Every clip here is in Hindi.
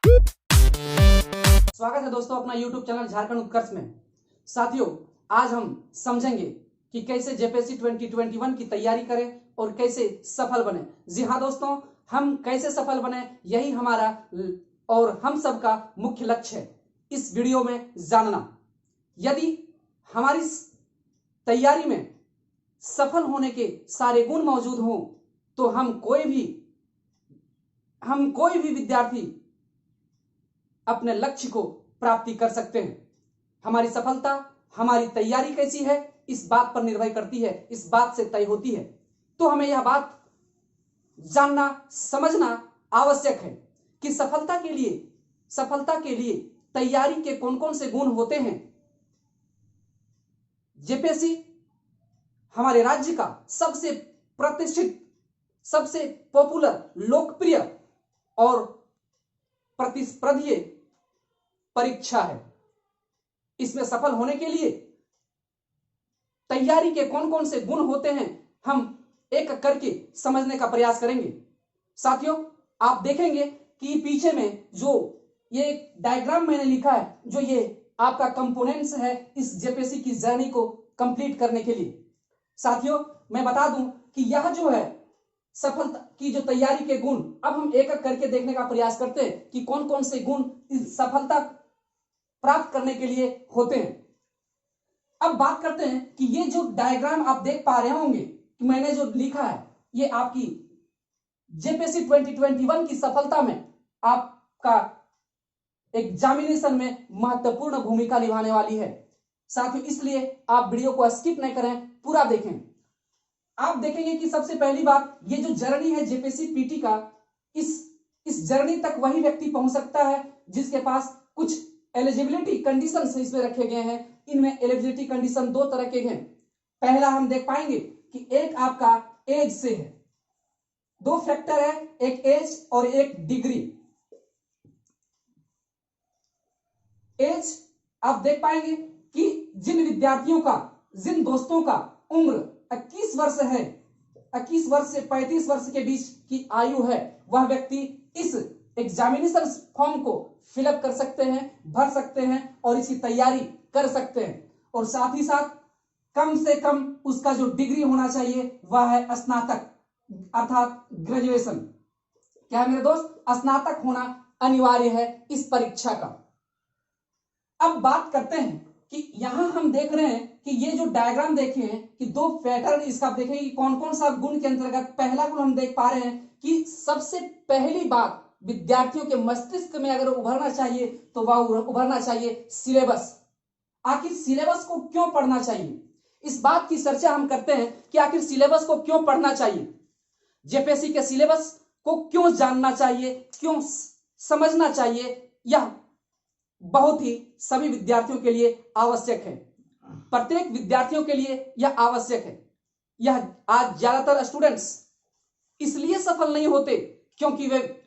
स्वागत है दोस्तों अपना YouTube चैनल झारखंड उत्कर्ष में। साथियों, आज हम समझेंगे कि कैसे जेपीएससी 2021 की तैयारी करें और कैसे सफल बने। जी हाँ दोस्तों, हम कैसे सफल बने यही हमारा और हम सबका मुख्य लक्ष्य है इस वीडियो में जानना। यदि हमारी तैयारी में सफल होने के सारे गुण मौजूद हों तो हम कोई भी विद्यार्थी अपने लक्ष्य को प्राप्ति कर सकते हैं। हमारी सफलता हमारी तैयारी कैसी है इस बात पर निर्भर करती है, इस बात से तय होती है। तो हमें यह बात जानना समझना आवश्यक है कि सफलता के लिए तैयारी के कौन कौन से गुण होते हैं। जेपीएससी हमारे राज्य का सबसे प्रतिष्ठित, सबसे पॉपुलर, लोकप्रिय और प्रतिस्पर्धी परीक्षा है। इसमें सफल होने के लिए तैयारी के कौन कौन से गुण होते हैं हम एक करके समझने का प्रयास करेंगे। साथियों, आप देखेंगे कि पीछे में जो ये डायग्राम मैंने लिखा है, जो ये आपका कंपोनेंट्स है इस जेपीएससी की जर्नी को कंप्लीट करने के लिए। साथियों, मैं बता दूं कि यह जो है सफलता की जो तैयारी के गुण, अब हम एक एक करके देखने का प्रयास करते हैं कि कौन कौन से गुण इस सफलता प्राप्त करने के लिए होते हैं। अब बात करते हैं कि ये जो डायग्राम आप देख पा रहे होंगे कि मैंने जो लिखा है, ये आपकी जेपीएससी 2021 की सफलता में आपका एग्जामिनेशन में महत्वपूर्ण भूमिका निभाने वाली है। साथियों, इसलिए आप वीडियो को स्किप नहीं करें, पूरा देखें। आप देखेंगे कि सबसे पहली बात, ये जो जर्नी है जेपीएससी पीटी का, इस जर्नी तक वही व्यक्ति पहुंच सकता है जिसके पास कुछ एलिजिबिलिटी कंडीशंस इसमें रखे गए हैं। इनमें एलिजिबिलिटी कंडीशन दो तरह के हैं। पहला हम देख पाएंगे कि एक आपका एज से है, दो फैक्टर है, एक एज और एक डिग्री। एज आप देख पाएंगे कि जिन दोस्तों का उम्र 21 वर्ष है, 21 वर्ष से 35 वर्ष के बीच की आयु है, वह व्यक्ति इस एग्जामिनेशन फॉर्म को फिलअप कर सकते हैं, भर सकते हैं और इसकी तैयारी कर सकते हैं। और साथ ही साथ कम से कम उसका जो डिग्री होना चाहिए वह है स्नातक, अर्थात ग्रेजुएशन। क्या है मेरे दोस्त? स्नातक होना अनिवार्य है इस परीक्षा का। अब बात करते हैं कि यहां हम देख रहे हैं कि ये जो डायग्राम देखे हैं कि दो पैटर्न इसका देखें कि कौन कौन सा गुण के अंतर्गत। पहला गुण हम देख पा रहे हैं कि सबसे पहली बात विद्यार्थियों के मस्तिष्क में अगर उभरना चाहिए तो वह उभरना चाहिए सिलेबस। आखिर सिलेबस को क्यों पढ़ना चाहिए, इस बात की चर्चा हम करते हैं कि आखिर सिलेबस को क्यों पढ़ना चाहिए, जेपीएससी के सिलेबस को क्यों जानना चाहिए, क्यों समझना चाहिए। यह बहुत ही सभी विद्यार्थियों के लिए आवश्यक है, प्रत्येक विद्यार्थियों के लिए यह आवश्यक है। यह आज ज्यादातर स्टूडेंट्स इसलिए सफल नहीं होते क्योंकि वे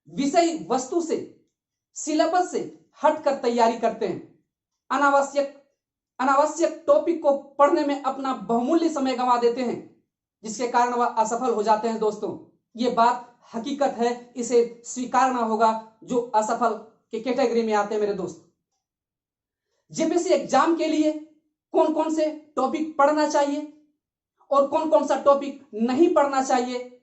विषय वस्तु से, सिलेबस से हटकर तैयारी करते हैं। अनावश्यक टॉपिक को पढ़ने में अपना बहुमूल्य समय गंवा देते हैं, जिसके कारण वह असफल हो जाते हैं। दोस्तों, यह बात हकीकत है, इसे स्वीकारना होगा जो असफल के कैटेगरी में आते हैं। मेरे दोस्त, जेपीएससी एग्जाम के लिए कौन कौन से टॉपिक पढ़ना चाहिए और कौन कौन सा टॉपिक नहीं पढ़ना चाहिए,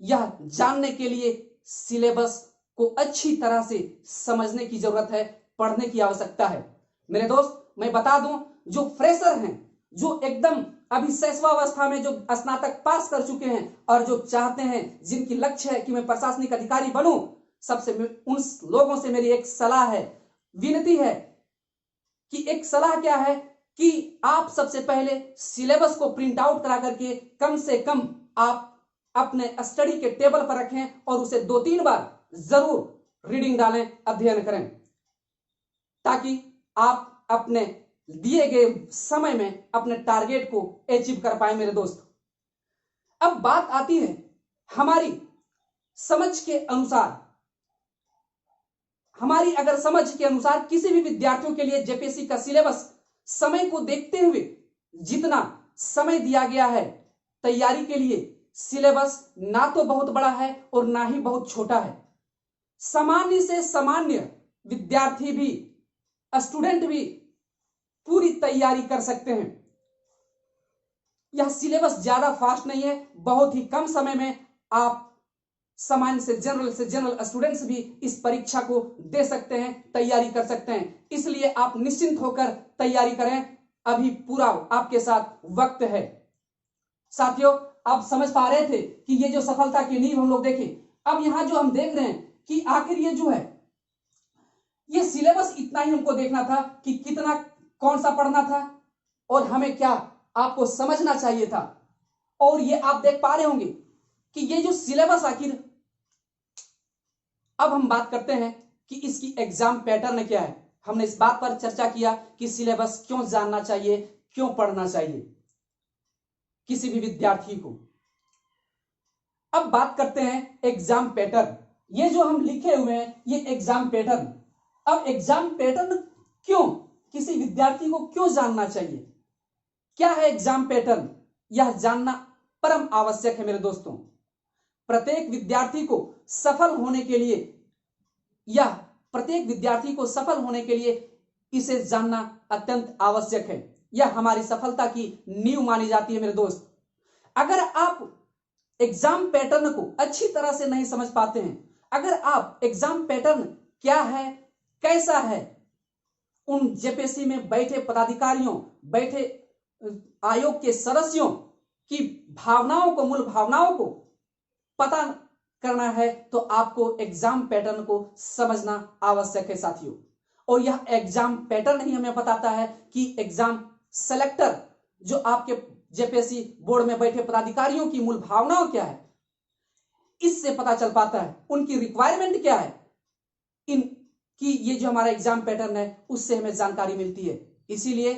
यह जानने के लिए सिलेबस को अच्छी तरह से समझने की जरूरत है, पढ़ने की आवश्यकता है। मेरे दोस्त, मैं बता दूं, जो फ्रेशर हैं, जो एकदम अभी शैशवावस्था में जो स्नातक पास कर चुके हैं और जो चाहते हैं, जिनकी लक्ष्य है कि मैं प्रशासनिक अधिकारी बनूं, सबसे उन लोगों से मेरी एक सलाह है, विनती है कि एक सलाह क्या है कि आप सबसे पहले सिलेबस को प्रिंट आउट करा करके कम से कम आप अपने स्टडी के टेबल पर रखें और उसे 2-3 बार जरूर रीडिंग डालें, अध्ययन करें, ताकि आप अपने दिए गए समय में अपने टारगेट को अचीव कर पाए। मेरे दोस्त, अब बात आती है हमारी समझ के अनुसार, हमारी अगर समझ के अनुसार किसी भी विद्यार्थियों के लिए जेपीएससी का सिलेबस समय को देखते हुए जितना समय दिया गया है तैयारी के लिए, सिलेबस ना तो बहुत बड़ा है और ना ही बहुत छोटा है। सामान्य से सामान्य विद्यार्थी भी, स्टूडेंट भी पूरी तैयारी कर सकते हैं। यह सिलेबस ज्यादा फास्ट नहीं है, बहुत ही कम समय में आप सामान्य से जनरल स्टूडेंट्स भी इस परीक्षा को दे सकते हैं, तैयारी कर सकते हैं। इसलिए आप निश्चिंत होकर तैयारी करें, अभी पूरा आपके साथ वक्त है। साथियों, आप समझ पा रहे थे कि ये जो सफलता की नींव हम लोग देखें। अब यहां जो हम देख रहे हैं कि आखिर ये जो है, ये सिलेबस इतना ही हमको देखना था कि कितना कौन सा पढ़ना था और हमें क्या आपको समझना चाहिए था। और ये आप देख पा रहे होंगे कि ये जो सिलेबस आखिर, अब हम बात करते हैं कि इसकी एग्जाम पैटर्न क्या है। हमने इस बात पर चर्चा किया कि सिलेबस क्यों जानना चाहिए, क्यों पढ़ना चाहिए किसी भी विद्यार्थी को। अब बात करते हैं एग्जाम पैटर्न। ये जो हम लिखे हुए हैं ये एग्जाम पैटर्न। अब एग्जाम पैटर्न क्यों किसी विद्यार्थी को क्यों जानना चाहिए, क्या है एग्जाम पैटर्न, यह जानना परम आवश्यक है मेरे दोस्तों। प्रत्येक विद्यार्थी को सफल होने के लिए, इसे जानना अत्यंत आवश्यक है। यह हमारी सफलता की नींव मानी जाती है मेरे दोस्त। अगर आप एग्जाम पैटर्न को अच्छी तरह से नहीं समझ पाते हैं, अगर आप एग्जाम पैटर्न क्या है, कैसा है, उन जेपीएससी में बैठे पदाधिकारियों, बैठे आयोग के सदस्यों की भावनाओं को, मूल भावनाओं को पता करना है, तो आपको एग्जाम पैटर्न को समझना आवश्यक है साथियों। और यह एग्जाम पैटर्न ही हमें बताता है कि एग्जाम सेलेक्टर, जो आपके जेपीएससी बोर्ड में बैठे पदाधिकारियों की मूल भावनाओं क्या है, इससे पता चल पाता है उनकी रिक्वायरमेंट क्या है, इन कि ये जो हमारा एग्जाम पैटर्न है उससे हमें जानकारी मिलती है। इसीलिए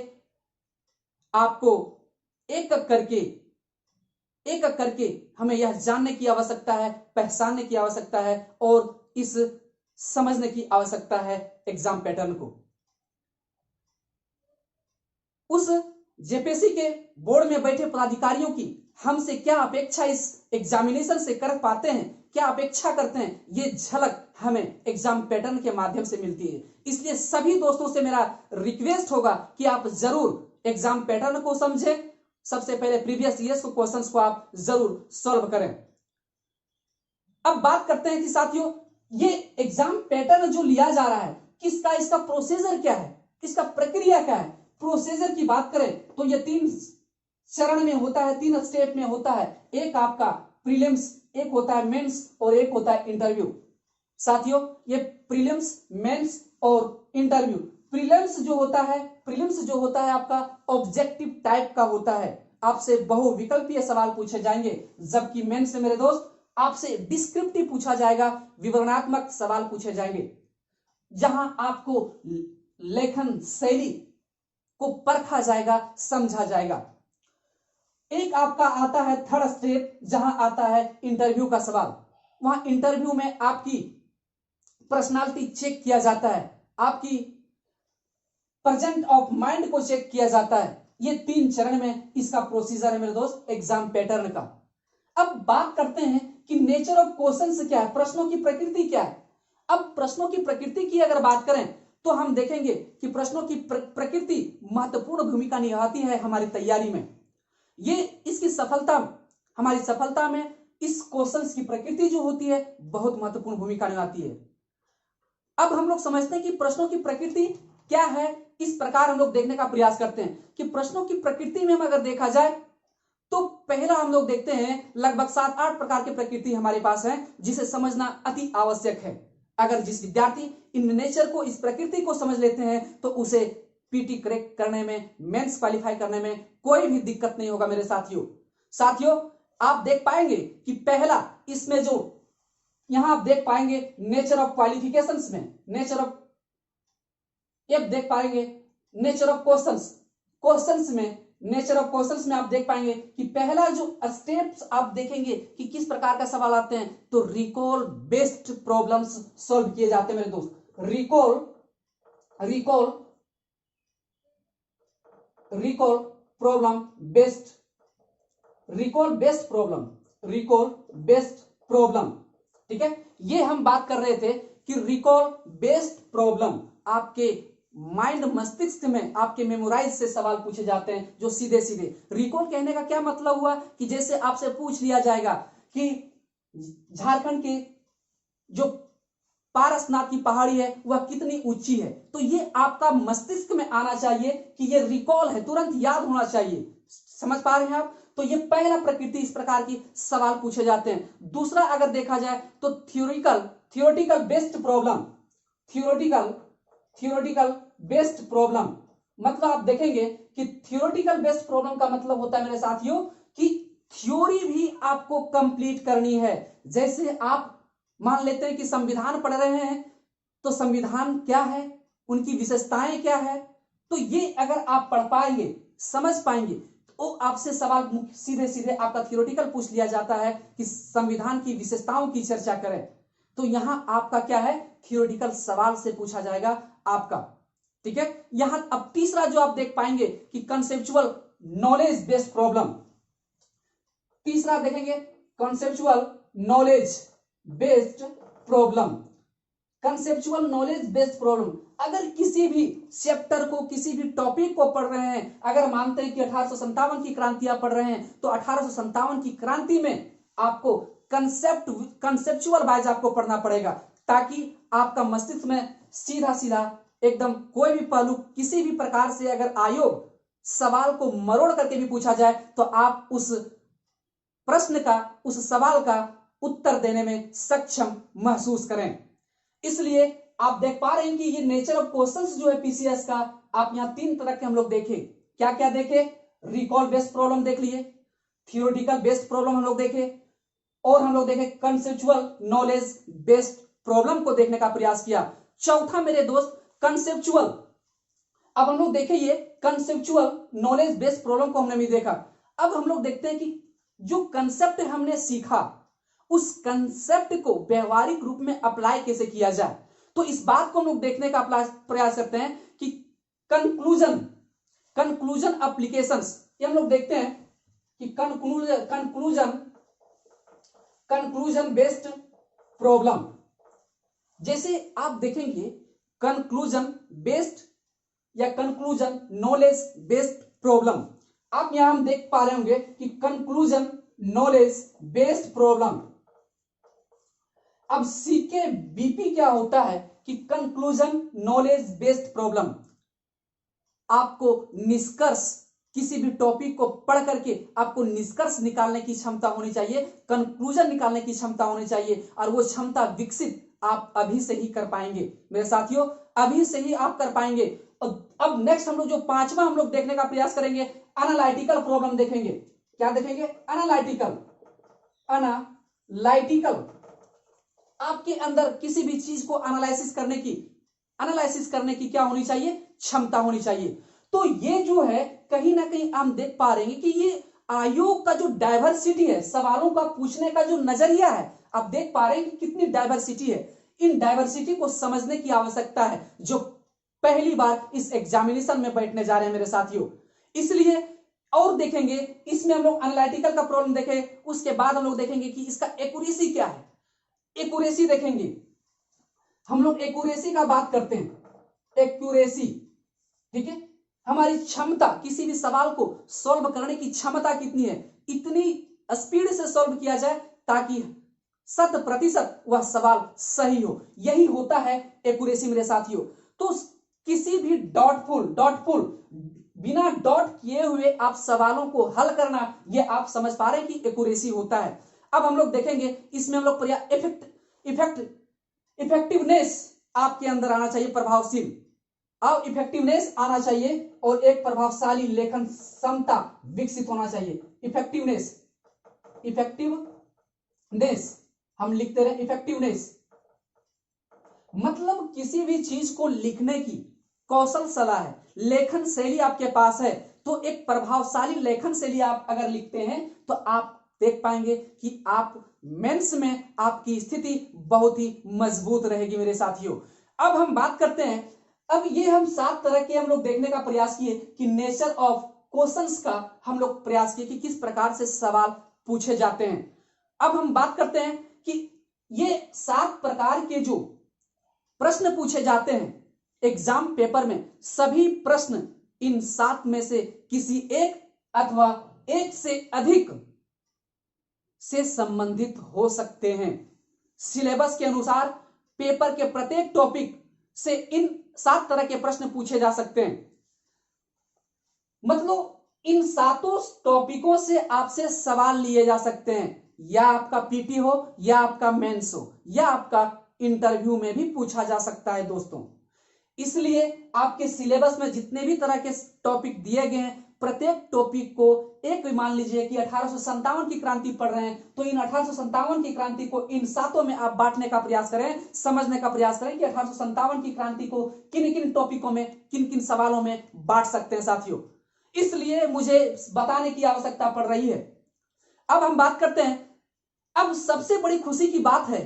आपको एक एक करके हमें यह जानने की आवश्यकता है, पहचानने की आवश्यकता है और इस समझने की आवश्यकता है एग्जाम पैटर्न को। उस जेपीएससी के बोर्ड में बैठे पदाधिकारियों की हमसे क्या अपेक्षा इस एग्जामिनेशन से कर पाते हैं, क्या अपेक्षा करते हैं, ये झलक हमें एग्जाम पैटर्न के माध्यम से मिलती है। इसलिए सभी दोस्तों से मेरा रिक्वेस्ट होगा कि आप जरूर एग्जाम पैटर्न को समझें। सबसे पहले प्रीवियस ईयर्स को क्वेश्चंस को आप जरूर सॉल्व करें। अब बात करते हैं कि साथियों, ये एग्जाम पैटर्न जो लिया जा रहा है, इसका प्रोसीजर क्या है, इसका प्रक्रिया क्या है। प्रोसीजर की बात करें तो ये 3 चरण में होता है, 3 स्टेप में होता है। एक आपका प्रीलिम्स, एक होता है मेंस और एक होता है इंटरव्यू। साथियों, ये प्रीलिम्स, मेंस और इंटरव्यू। प्रीलिम्स जो होता है आपका ऑब्जेक्टिव टाइप का होता है, आपसे बहुविकल्पीय सवाल पूछे जाएंगे, जबकि मेंस में मेरे दोस्त आपसे डिस्क्रिप्टिव पूछा जाएगा, विवरणात्मक सवाल पूछे जाएंगे, जहां आपको लेखन शैली को परखा जाएगा, समझा जाएगा। एक आपका आता है थर्ड स्टेप, जहां आता है इंटरव्यू का सवाल। वहां इंटरव्यू में आपकी पर्सनालिटी चेक किया जाता है, आपकी प्रेजेंट ऑफ माइंड को चेक किया जाता है। ये 3 चरण में इसका प्रोसीजर है मेरे दोस्त एग्जाम पैटर्न का। अब बात करते हैं कि नेचर ऑफ क्वेश्चंस क्या है, प्रश्नों की प्रकृति क्या है। अब प्रश्नों की प्रकृति की अगर बात करें तो हम देखेंगे कि प्रश्नों की प्रकृति महत्वपूर्ण भूमिका निभाती है हमारी तैयारी में। ये इसकी सफलता, हमारी सफलता में इस क्वेश्चंस की प्रकृति जो होती है बहुत महत्वपूर्ण भूमिका निभाती है। अब हम लोग समझते हैं कि प्रश्नों की प्रकृति क्या है। इस प्रकार हम लोग देखने का प्रयास करते हैं कि प्रश्नों की प्रकृति में हम अगर देखा जाए तो पहला हम लोग देखते हैं लगभग 7-8 प्रकार की प्रकृति हमारे पास है, जिसे समझना अति आवश्यक है। अगर जिस विद्यार्थी इन नेचर को, इस प्रकृति को समझ लेते हैं तो उसे पीटी क्रैक करने में, मेंस क्वालिफाई करने में कोई भी दिक्कत नहीं होगा मेरे साथियों। आप देख पाएंगे कि पहला इसमें जो यहां आप देख पाएंगे नेचर ऑफ क्वालिफिकेशंस में, देख पाएंगे नेचर ऑफ क्वेश्चंस में आप देख पाएंगे कि पहला जो स्टेप्स आप देखेंगे कि किस प्रकार का सवाल आते हैं, तो रिकॉल बेस्ड प्रॉब्लम्स सॉल्व किए जाते हैं मेरे दोस्त। रिकॉल बेस्ड प्रॉब्लम, ठीक है। ये हम बात कर रहे थे कि रिकॉल बेस्ड प्रॉब्लम आपके माइंड मस्तिष्क में आपके मेमोराइज से सवाल पूछे जाते हैं जो सीधे सीधे। रिकॉल कहने का क्या मतलब हुआ कि जैसे आपसे पूछ लिया जाएगा कि झारखंड के जो पारसनाथ की पहाड़ी है वह कितनी ऊंची है, तो ये आपका मस्तिष्क में आना चाहिए कि ये रिकॉल है, तुरंत याद होना चाहिए। समझ पा रहे हैं आप? तो ये पहला प्रकृति इस प्रकार की सवाल पूछे जाते हैं। दूसरा अगर देखा जाए तो theoretical based problem, theoretical based problem मतलब आप देखेंगे कि थियोरेटिकल बेस्ड प्रॉब्लम का मतलब होता है मेरे साथियों कि थ्योरी भी आपको कंप्लीट करनी है। जैसे आप मान लेते हैं कि संविधान पढ़ रहे हैं, तो संविधान क्या है, उनकी विशेषताएं क्या है, तो ये अगर आप पढ़ पाएंगे, समझ पाएंगे, तो आपसे सवाल सीधे सीधे आपका थियोरेटिकल पूछ लिया जाता है कि संविधान की विशेषताओं की चर्चा करें, तो यहां आपका क्या है, थियोरेटिकल सवाल से पूछा जाएगा आपका। ठीक है। यहां अब तीसरा जो आप देख पाएंगे कि कंसेप्चुअल नॉलेज बेस्ड प्रॉब्लम, तीसरा देखेंगे conceptual knowledge based problem. Conceptual knowledge based problem, अगर किसी भी चैप्टर को, किसी भी टॉपिक को पढ़ रहे हैं, अगर मानते हैं कि 1857 की क्रांति आप पढ़ रहे हैं, तो 1857 की क्रांति में आपको कंसेप्चुअल वाइज आपको पढ़ना पड़ेगा, ताकि आपका मस्तिष्क में सीधा सीधा एकदम कोई भी पहलू, किसी भी प्रकार से अगर आयोग सवाल को मरोड़ करके भी पूछा जाए तो आप उस प्रश्न का, उस सवाल का उत्तर देने में सक्षम महसूस करें। इसलिए आप देख पा रहे हैं कि ये नेचर ऑफ क्वेश्चंस जो है पीसीएस का, आप यहां तीन तरह के हम लोग देखे, क्या क्या देखे, रिकॉल बेस्ड प्रॉब्लम देख लिए, थियोरेटिकल बेस्ड प्रॉब्लम हम लोग देखे, और हम लोग देखे कंसेप्चुअल नॉलेज बेस्ड प्रॉब्लम को देखने का प्रयास किया। चौथा मेरे दोस्त कंसेप्चुअल, अब हम लोग देखे ये कंसेप्चुअल नॉलेज बेस्ड प्रॉब्लम को हमने भी देखा। अब हम लोग देखते हैं कि जो कंसेप्ट हमने सीखा उस कंसेप्ट को व्यवहारिक रूप में अप्लाई कैसे किया जाए, तो इस बात को हम लोग देखने का प्रयास करते हैं कि कंक्लूजन एप्लीकेशंस, ये हम लोग देखते हैं कि कंक्लूजन बेस्ड प्रॉब्लम, जैसे आप देखेंगे कंक्लूजन बेस्ड या कंक्लूजन नॉलेज बेस्ड प्रॉब्लम, आप यहां हम देख पा रहे होंगे कि कंक्लूजन नॉलेज बेस्ड प्रॉब्लम। अब सीके बीपी क्या होता है कि कंक्लूजन नॉलेज बेस्ड प्रॉब्लम, आपको निष्कर्ष, किसी भी टॉपिक को पढ़ करके आपको निष्कर्ष निकालने की क्षमता होनी चाहिए, कंक्लूजन निकालने की क्षमता होनी चाहिए, और वो क्षमता विकसित आप अभी से ही कर पाएंगे मेरे साथियों, अभी से ही आप कर पाएंगे। अब नेक्स्ट हम लोग जो पांचवा हम लोग देखने का प्रयास करेंगे, एनालिटिकल प्रॉब्लम देखेंगे। क्या देखेंगे? एनालिटिकल। आपके अंदर किसी भी चीज को एनालिसिस करने की क्या होनी चाहिए? क्षमता होनी चाहिए। तो ये जो है कहीं ना कहीं हम देख पा रहे हैं कि ये आयोग का जो डाइवर्सिटी है, सवालों का पूछने का जो नजरिया है, आप देख पा रहे हैं कि कितनी डाइवर्सिटी है। इन डाइवर्सिटी को समझने की आवश्यकता है जो पहली बार इस एग्जामिनेशन में बैठने जा रहे हैं मेरे साथियों। इसलिए और देखेंगे, इसमें हम लोग एनालिटिकल का प्रॉब्लम देखें, उसके बाद हम लोग देखेंगे कि इसका एक्यूरेसी क्या है, एक्यूरेसी देखेंगे। हम लोग एक्यूरेसी का बात करते हैं, एक्यूरेसी, ठीक है, हमारी क्षमता, किसी भी सवाल को सॉल्व करने की क्षमता कितनी है, इतनी स्पीड से सॉल्व किया जाए ताकि 100% वह सवाल सही हो, यही होता है एक्यूरेसी मेरे साथियों। तो किसी भी डॉटफुल बिना डॉट किए हुए आप सवालों को हल करना, ये आप समझ पा रहे हैं कि एक्यूरेसी होता है। अब हम लोग देखेंगे, इसमें हम लोग इफेक्टिवनेस आपके अंदर आना चाहिए, प्रभावशील, अब इफेक्टिवनेस आना चाहिए, और एक प्रभावशाली लेखन क्षमता विकसित होना चाहिए। इफेक्टिवनेस हम लिखते रहे, इफेक्टिवनेस मतलब किसी भी चीज को लिखने की कौशल सलाह है, लेखन शैली आपके पास है, तो एक प्रभावशाली लेखन शैली आप अगर लिखते हैं तो आप देख पाएंगे कि आप मेंस में आपकी स्थिति बहुत ही मजबूत रहेगी मेरे साथियों। अब हम बात करते हैं, अब ये हम 7 तरह के हम लोग देखने का प्रयास किए कि नेचर ऑफ क्वेश्चंस का हम लोग प्रयास किए कि किस प्रकार से सवाल पूछे जाते हैं। अब हम बात करते हैं कि ये 7 प्रकार के जो प्रश्न पूछे जाते हैं एग्जाम पेपर में, सभी प्रश्न इन 7 में से किसी एक अथवा एक से अधिक से संबंधित हो सकते हैं। सिलेबस के अनुसार पेपर के प्रत्येक टॉपिक से इन 7 तरह के प्रश्न पूछे जा सकते हैं। मतलब इन 7 टॉपिकों से आपसे सवाल लिए जा सकते हैं, या आपका पीटी हो, या आपका मेंस हो, या आपका इंटरव्यू में भी पूछा जा सकता है दोस्तों। इसलिए आपके सिलेबस में जितने भी तरह के टॉपिक दिए गए हैं, प्रत्येक टॉपिक को एक, मान लीजिए कि 1857 की क्रांति पढ़ रहे हैं, तो इन 1857 की क्रांति को इन 7 में आप बांटने का प्रयास करें, समझने का प्रयास करें कि 1857 की क्रांति को किन किन टॉपिकों में, किन किन सवालों में बांट सकते हैं साथियों। इसलिए मुझे बताने की आवश्यकता पड़ रही है। अब हम बात करते हैं, अब सबसे बड़ी खुशी की बात है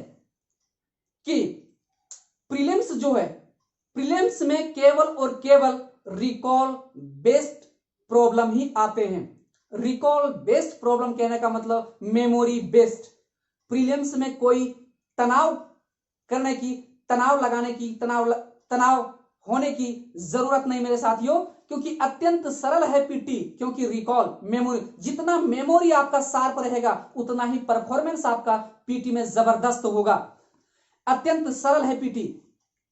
कि प्रीलिम्स जो है, प्रीलिम्स में केवल और केवल रिकॉल बेस्ड प्रॉब्लम ही आते हैं। रिकॉल बेस्ड प्रॉब्लम कहने का मतलब मेमोरी बेस्ड। प्रीलिम्स में कोई तनाव करने की, तनाव लगाने की, तनाव होने की जरूरत नहीं मेरे साथियों, क्योंकि अत्यंत सरल है पीटी। क्योंकि रिकॉल, मेमोरी, जितना मेमोरी आपका शार्प रहेगा उतना ही परफॉर्मेंस आपका पीटी में जबरदस्त होगा। अत्यंत सरल है पीटी।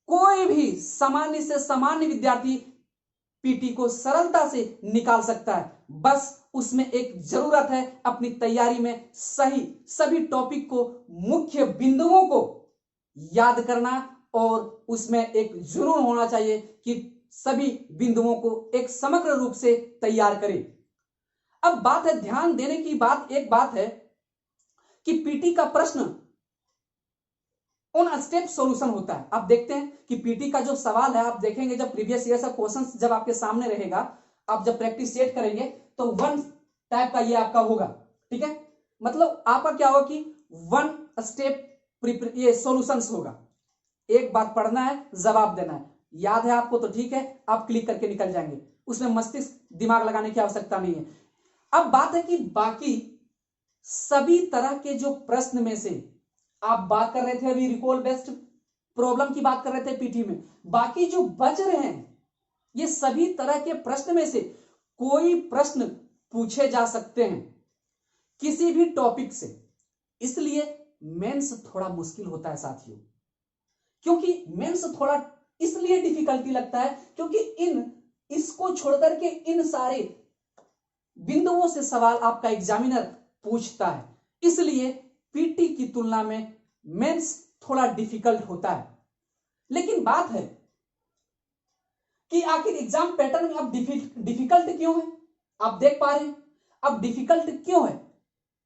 कोई भी सामान्य से सामान्य विद्यार्थी पीटी को सरलता से निकाल सकता है। बस उसमें एक जरूरत है अपनी तैयारी में सभी टॉपिक को, मुख्य बिंदुओं को याद करना, और उसमें एक जुनून होना चाहिए कि सभी बिंदुओं को एक समग्र रूप से तैयार करें। अब बात है ध्यान देने की बात, एक बात है कि पीटी का प्रश्न ऑन स्टेप सॉल्यूशन होता है। आप देखते हैं कि पीटी का जो सवाल है, आप देखेंगे जब प्रीवियस ईयर का क्वेश्चन जब आपके सामने रहेगा, आप जब प्रैक्टिस सेट करेंगे तो 1 टाइप का ये आपका होगा, ठीक है। मतलब आपका क्या होगा कि 1 स्टेप ये सॉल्यूशंस होगा। एक बात पढ़ना है, जवाब देना है, याद है आपको तो ठीक है, आप क्लिक करके निकल जाएंगे, उसमें मस्तिष्क दिमाग लगाने की आवश्यकता नहीं है। अब बात है कि बाकी सभी तरह के जो प्रश्न में से आप बात कर रहे थे, अभी रिकॉल बेस्ड प्रॉब्लम की बात कर रहे थे पीटी में, बाकी जो बच रहे हैं ये सभी तरह के प्रश्न में से कोई प्रश्न पूछे जा सकते हैं किसी भी टॉपिक से। इसलिए मेंस थोड़ा मुश्किल होता है साथियों, क्योंकि मेंस थोड़ा इसलिए डिफिकल्टी लगता है क्योंकि इसको छोड़कर के इन सारे बिंदुओं से सवाल आपका एग्जामिनर पूछता है। इसलिए पीटी की तुलना में मेंस थोड़ा डिफिकल्ट होता है। लेकिन बात है कि आखिर एग्जाम पैटर्न में अब डिफिकल्ट क्यों है? आप देख पा रहे हैं अब डिफिकल्ट क्यों है।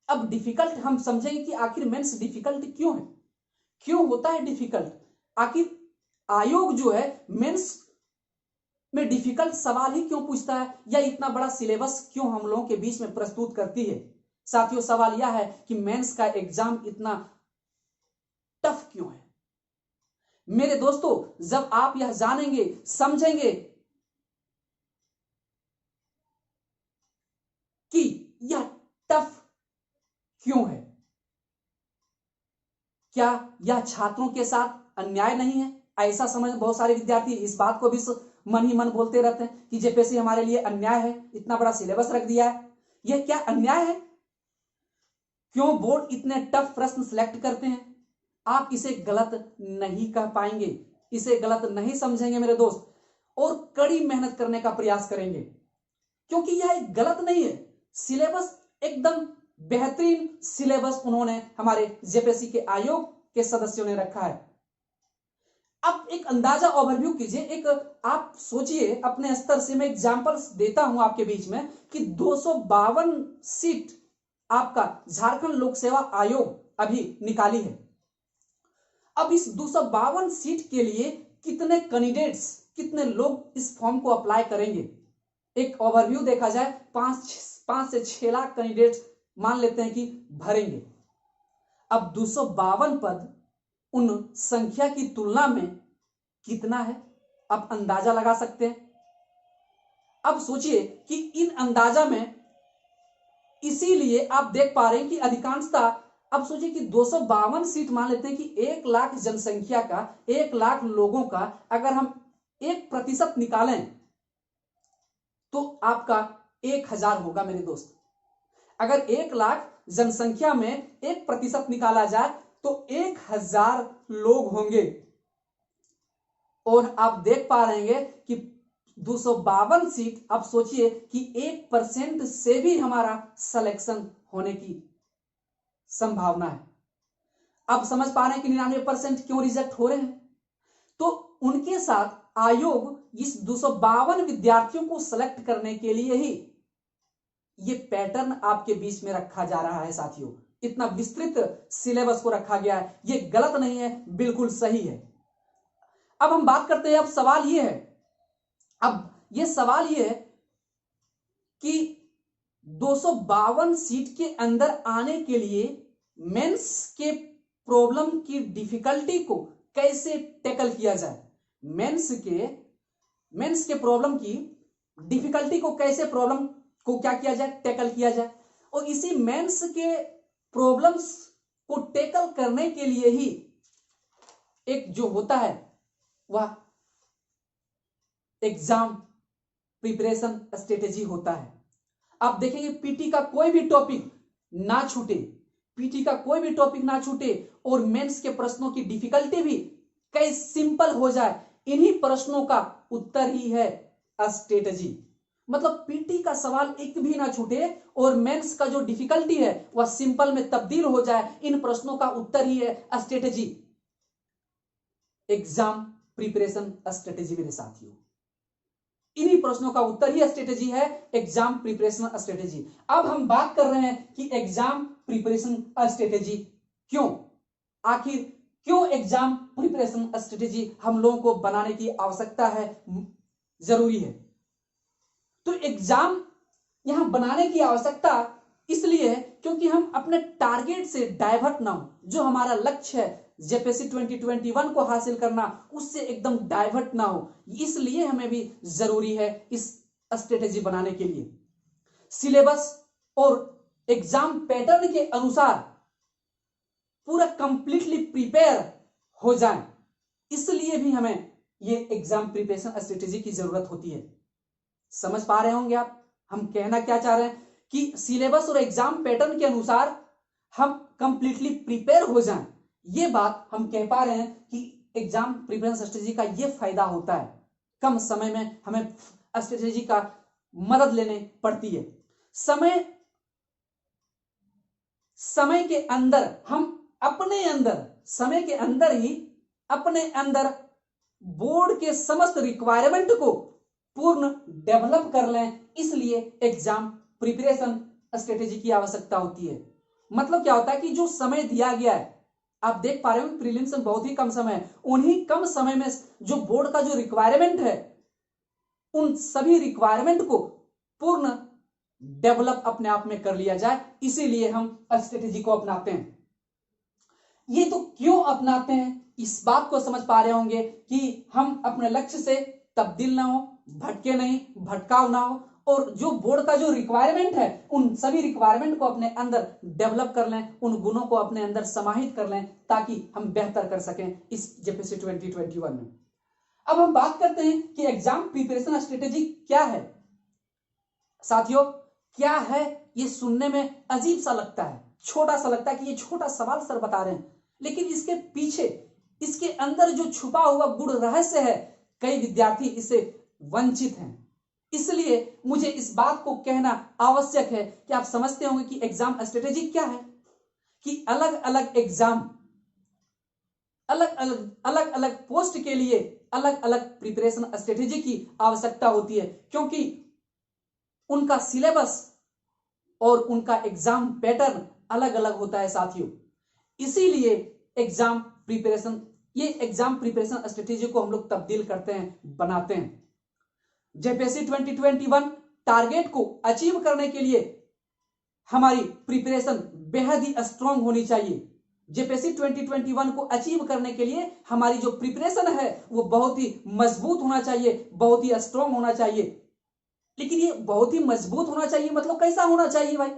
अब डिफिकल्ट हम समझेंगे कि आखिर मेंस डिफिकल्ट क्यों है, क्यों होता है डिफिकल्ट। आखिर आयोग जो है मेंस में डिफिकल्ट सवाल ही क्यों पूछता है, या इतना बड़ा सिलेबस क्यों हम लोगों के बीच में प्रस्तुत करती है। साथियों, सवाल यह है कि मेंस का एग्जाम इतना टफ क्यों है। मेरे दोस्तों, जब आप यह जानेंगे, समझेंगे कि यह टफ क्यों है, क्या यह छात्रों के साथ अन्याय नहीं है, ऐसा समझ बहुत सारे विद्यार्थी इस बात को भी मन ही मन बोलते रहते हैं कि जेपीएससी हमारे लिए अन्याय है, इतना बड़ा सिलेबस रख दिया है, यह क्या अन्याय है? क्यों बोर्ड इतने टफ प्रश्न सिलेक्ट करते हैं? आप इसे गलत नहीं कह पाएंगे, इसे गलत नहीं समझेंगे मेरे दोस्त, और कड़ी मेहनत करने का प्रयास करेंगे, क्योंकि यह एक गलत नहीं है। सिलेबस एकदम बेहतरीन सिलेबस उन्होंने, हमारे जेपीएससी के आयोग के सदस्यों ने रखा है। अब एक अंदाजा ओवरव्यू कीजिए, एक आप सोचिए अपने स्तर से, मैं एग्जांपल्स देता हूं आपके बीच में कि 252 सीट आपका झारखंड लोक सेवा आयोग अभी निकाली है। अब इस 252 सीट के लिए कितने कैंडिडेट्स, कितने लोग इस फॉर्म को अप्लाई करेंगे, एक ओवरव्यू देखा जाए, 5 से 6 लाख कैंडिडेट्स मान लेते हैं कि भरेंगे। अब 252 पद उन संख्या की तुलना में कितना है, आप अंदाजा लगा सकते हैं। अब सोचिए कि इन अंदाजा में, इसीलिए आप देख पा रहे हैं कि अधिकांशता अब सोचिए कि 252 सीट मान लेते हैं कि 1 लाख जनसंख्या का, 1 लाख लोगों का अगर हम 1% निकालें तो आपका 1000 होगा मेरे दोस्त। अगर 1 लाख जनसंख्या में 1% निकाला जाए तो 1000 लोग होंगे। और आप देख पा रहे हैं कि 252 सीट, आप सोचिए कि 1% से भी हमारा सिलेक्शन होने की संभावना है। आप समझ पा रहे हैं कि 99% क्यों रिजेक्ट हो रहे हैं। तो उनके साथ आयोग इस 252 विद्यार्थियों को सिलेक्ट करने के लिए ही ये पैटर्न आपके बीच में रखा जा रहा है साथियों। इतना विस्तृत सिलेबस को रखा गया है, ये गलत नहीं है, बिल्कुल सही है। अब हम बात करते हैं, अब सवाल ये है कि 252 सीट के अंदर आने के लिए मेंस के प्रॉब्लम की डिफिकल्टी को कैसे टैकल किया जाए। मेंस के प्रॉब्लम की डिफिकल्टी को कैसे, प्रॉब्लम को क्या किया जाए, टैकल किया जाए। और इसी मेंस के प्रॉब्लम्स को टैकल करने के लिए ही एक जो होता है वह एग्जाम प्रिपरेशन स्ट्रेटेजी होता है। आप देखेंगे पीटी का कोई भी टॉपिक ना छूटे, और मेंस के प्रश्नों की डिफिकल्टी भी कई सिंपल हो जाए। इन्हीं प्रश्नों का उत्तर ही है स्ट्रेटेजी। मतलब पीटी का सवाल एक भी ना छूटे और मेंस का जो डिफिकल्टी है वह सिंपल में तब्दील हो जाए, इन प्रश्नों का उत्तर ही है स्ट्रेटेजी, एग्जाम प्रिपरेशन स्ट्रेटेजी। मेरे साथियों, इन्हीं प्रश्नों का उत्तर ही स्ट्रेटेजी है, एग्जाम प्रिपरेशन स्ट्रेटेजी। अब हम बात कर रहे हैं कि एग्जाम प्रिपरेशन स्ट्रेटेजी आखिर क्यों एग्जाम प्रिपरेशन स्ट्रेटेजी हम लोगों को बनाने की आवश्यकता है, जरूरी है। तो एग्जाम यहां बनाने की आवश्यकता इसलिए है क्योंकि हम अपने टारगेट से डाइवर्ट ना हो। जो हमारा लक्ष्य है जेपीएससी 2021 को हासिल करना, उससे एकदम डाइवर्ट ना हो, इसलिए हमें भी जरूरी है इस स्ट्रेटेजी बनाने के लिए सिलेबस और एग्जाम पैटर्न के अनुसार पूरा कंप्लीटली प्रिपेयर हो जाए। इसलिए भी हमें ये एग्जाम प्रिपरेशन स्ट्रेटेजी की जरूरत होती है। समझ पा रहे होंगे आप हम कहना क्या चाह रहे हैं कि सिलेबस और एग्जाम पैटर्न के अनुसार हम कंप्लीटली प्रिपेयर हो जाएं। ये बात हम कह पा रहे हैं कि एग्जाम प्रिपरेशन स्ट्रेटेजी का ये फायदा होता है, कम समय में हमें स्ट्रेटेजी का मदद लेने पड़ती है। समय के अंदर हम समय के अंदर ही अपने अंदर बोर्ड के समस्त रिक्वायरमेंट को पूर्ण डेवलप कर लें, इसलिए एग्जाम प्रिपरेशन स्ट्रेटेजी की आवश्यकता होती है। मतलब क्या होता है कि जो समय दिया गया है, आप देख पा रहे हो प्रीलिम्स में बहुत ही कम समय है, उन्हीं कम समय में जो बोर्ड का जो रिक्वायरमेंट है उन सभी रिक्वायरमेंट को पूर्ण डेवलप अपने आप में कर लिया जाए, इसीलिए हम स्ट्रेटेजी को अपनाते हैं। ये तो क्यों अपनाते हैं, इस बात को समझ पा रहे होंगे कि हम अपने लक्ष्य से तब्दील ना हो, भटके नहीं, भटकाव ना हो, और जो बोर्ड का जो रिक्वायरमेंट है उन सभी रिक्वायरमेंट को अपने अंदर डेवलप कर लें, उन गुणों को अपने अंदर समाहित कर लें ताकि हम बेहतर कर सकें इस जेपीएससी 2021 में। अब हम बात करते हैं कि एग्जाम प्रिपरेशन स्ट्रेटेजी क्या है। साथियों, क्या है ये सुनने में अजीब सा लगता है, छोटा सा लगता है कि ये छोटा सवाल सर बता रहे हैं, लेकिन इसके पीछे, इसके अंदर जो छुपा हुआ गूढ़ रहस्य है, कई विद्यार्थी इससे वंचित हैं। इसलिए मुझे इस बात को कहना आवश्यक है कि आप समझते होंगे कि एग्जाम स्ट्रेटेजी क्या है, कि अलग अलग एग्जाम, अलग अलग पोस्ट के लिए अलग अलग प्रिपरेशन स्ट्रेटेजी की आवश्यकता होती है, क्योंकि उनका सिलेबस और उनका एग्जाम पैटर्न अलग अलग होता है साथियों। इसीलिए एग्जाम प्रिपरेशन स्ट्रेटेजी को हम लोग तब्दील करते हैं, बनाते हैं। जेपीएससी 2021 टारगेट को अचीव करने के लिए हमारी प्रिपरेशन बेहद ही स्ट्रांग होनी चाहिए। जेपीएससी 2021 को अचीव करने के लिए हमारी जो प्रिपरेशन है वो बहुत ही मजबूत होना चाहिए, बहुत ही स्ट्रांग होना चाहिए। लेकिन ये बहुत ही मजबूत होना चाहिए मतलब कैसा होना चाहिए भाई?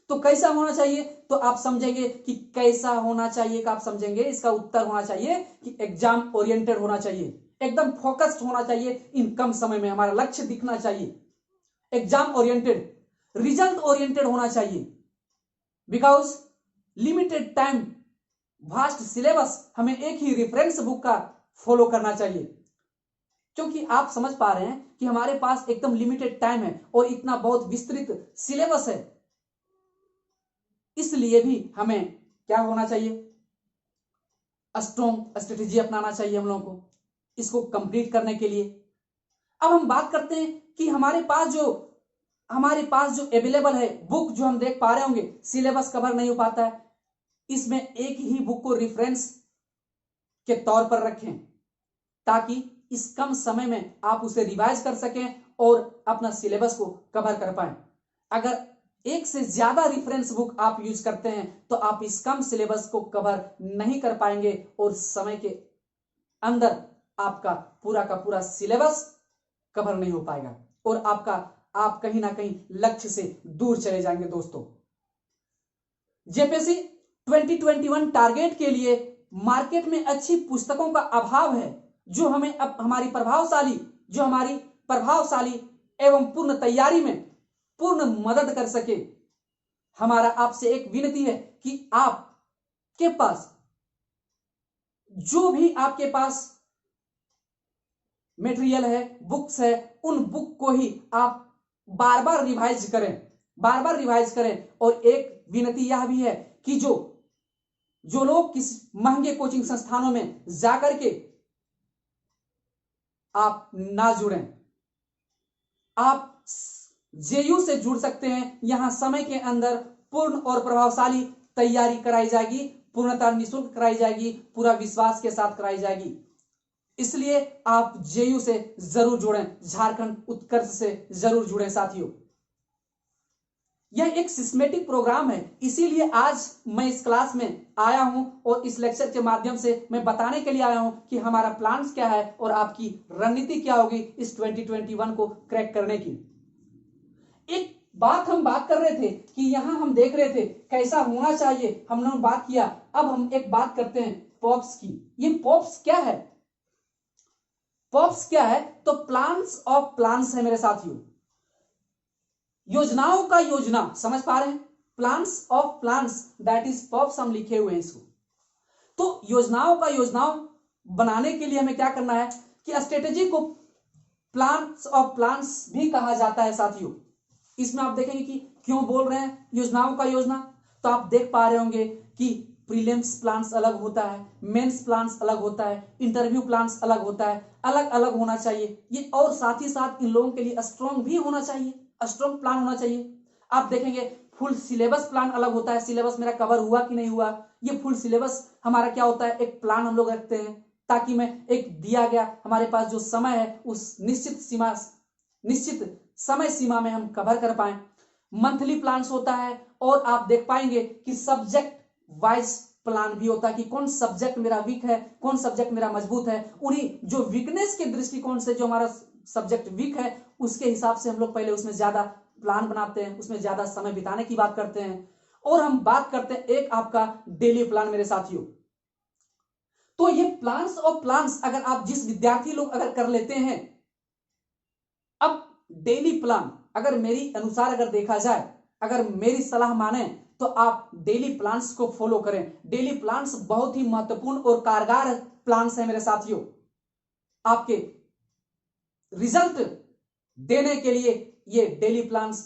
तो कैसा होना चाहिए, तो आप समझेंगे कि कैसा होना चाहिए का आप समझेंगे, इसका उत्तर होना चाहिए कि एग्जाम ओरिएंटेड होना चाहिए, एकदम फोकस्ड होना चाहिए, इन कम समय में हमारा लक्ष्य दिखना चाहिए, एग्जाम ओरिएंटेड, रिजल्ट ओरिएंटेड होना चाहिए, because limited time, vast syllabus, हमें एक ही रेफरेंस बुक का फॉलो करना चाहिए, क्योंकि आप समझ पा रहे हैं कि हमारे पास एकदम लिमिटेड टाइम है और इतना बहुत विस्तृत सिलेबस है, इसलिए भी हमें क्या होना चाहिए, स्ट्रॉन्ग स्ट्रेटेजी अपनाना चाहिए हम लोगों को इसको कंप्लीट करने के लिए। अब हम बात करते हैं कि हमारे पास जो अवेलेबल है बुक, जो हम देख पा रहे होंगे सिलेबस कवर नहीं हो पाता है, इसमें एक ही बुक को रेफरेंस के तौर पर रखें ताकि इस कम समय में आप उसे रिवाइज कर सकें और अपना सिलेबस को कवर कर पाएं। अगर एक से ज्यादा रेफरेंस बुक आप यूज करते हैं तो आप इस कम सिलेबस को कवर नहीं कर पाएंगे और समय के अंदर आपका पूरा का पूरा सिलेबस कवर नहीं हो पाएगा और आप कहीं ना कहीं लक्ष्य से दूर चले जाएंगे। दोस्तों, जेपीएससी 2021 टारगेट के लिए मार्केट में अच्छी पुस्तकों का अभाव है, जो हमें अब हमारी प्रभावशाली एवं पूर्ण तैयारी में पूर्ण मदद कर सके। हमारा आपसे एक विनती है कि आपके पास जो भी आपके पास मटेरियल है, बुक्स है, उन बुक को ही आप बार बार रिवाइज करें और एक विनती यह भी है कि जो लोग किस महंगे कोचिंग संस्थानों में जाकर के आप ना जुड़ें, आप जेयू से जुड़ सकते हैं। यहां समय के अंदर पूर्ण और प्रभावशाली तैयारी कराई जाएगी, पूर्णतः निःशुल्क कराई जाएगी, पूरा विश्वास के साथ कराई जाएगी, इसलिए आप जेयू से जरूर जुड़ें, झारखंड उत्कर्ष से जरूर जुड़ें। साथियों, यह एक सिस्टेमेटिक प्रोग्राम है, इसीलिए आज मैं इस क्लास में आया हूं और इस लेक्चर के माध्यम से मैं बताने के लिए आया हूं कि हमारा प्लान्स क्या है और आपकी रणनीति क्या होगी इस 2021 को क्रैक करने की। एक बात कर रहे थे कि यहां हम देख रहे थे कैसा होना चाहिए, हम लोग बात किया, अब हम एक बात करते हैं पॉप्स की। ये पॉप्स क्या है? पॉप्स क्या है? तो प्लान्स ऑफ प्लान्स है मेरे साथियों, योजनाओं का योजना, समझ पा रहे हैं? Plans of plans, that is pops, हम लिखे हुए हैं इसको। तो योजनाओं का योजनाओं बनाने के लिए हमें क्या करना है कि स्ट्रेटेजी को प्लान्स ऑफ प्लान्स भी कहा जाता है साथियों। इसमें आप देखेंगे कि क्यों बोल रहे हैं योजनाओं का योजना, तो आप देख पा रहे होंगे कि प्रीलिम्स प्लान्स अलग होता है, मेंस प्लान्स अलग होता है, इंटरव्यू प्लान्स अलग होता है, अलग अलग होना चाहिए ये, और साथ ही साथ इन लोगों के लिए स्ट्रॉन्ग भी होना चाहिए, स्ट्रॉन्ग प्लान होना चाहिए। आप देखेंगे फुल सिलेबस प्लान अलग होता है, सिलेबस मेरा कवर हुआ कि नहीं हुआ, ये फुल सिलेबस हमारा क्या होता है, एक प्लान हम लोग रखते हैं ताकि मैं एक दिया गया हमारे पास जो समय है उस निश्चित समय सीमा में हम कवर कर पाए। मंथली प्लान्स होता है और आप देख पाएंगे कि सब्जेक्ट वाइज प्लान भी होता है कि कौन सब्जेक्ट मेरा वीक है, कौन सब्जेक्ट मेरा मजबूत है, उन्हीं जो वीकनेस के दृष्टिकोण से जो हमारा सब्जेक्ट वीक है उसके हिसाब से हम लोग पहले उसमें ज्यादा प्लान बनाते हैं, उसमें ज्यादा समय बिताने की बात करते हैं। और हम बात करते हैं एक आपका डेली प्लान मेरे साथियों। तो ये प्लान्स और प्लान्स अगर आप जिस विद्यार्थी लोग अगर कर लेते हैं, अब डेली प्लान अगर मेरी अनुसार अगर देखा जाए, अगर मेरी सलाह माने तो आप डेली प्लान्स को फॉलो करें। डेली प्लान्स बहुत ही महत्वपूर्ण और कारगर प्लान्स है मेरे साथियों, आपके रिजल्ट देने के लिए ये डेली प्लान्स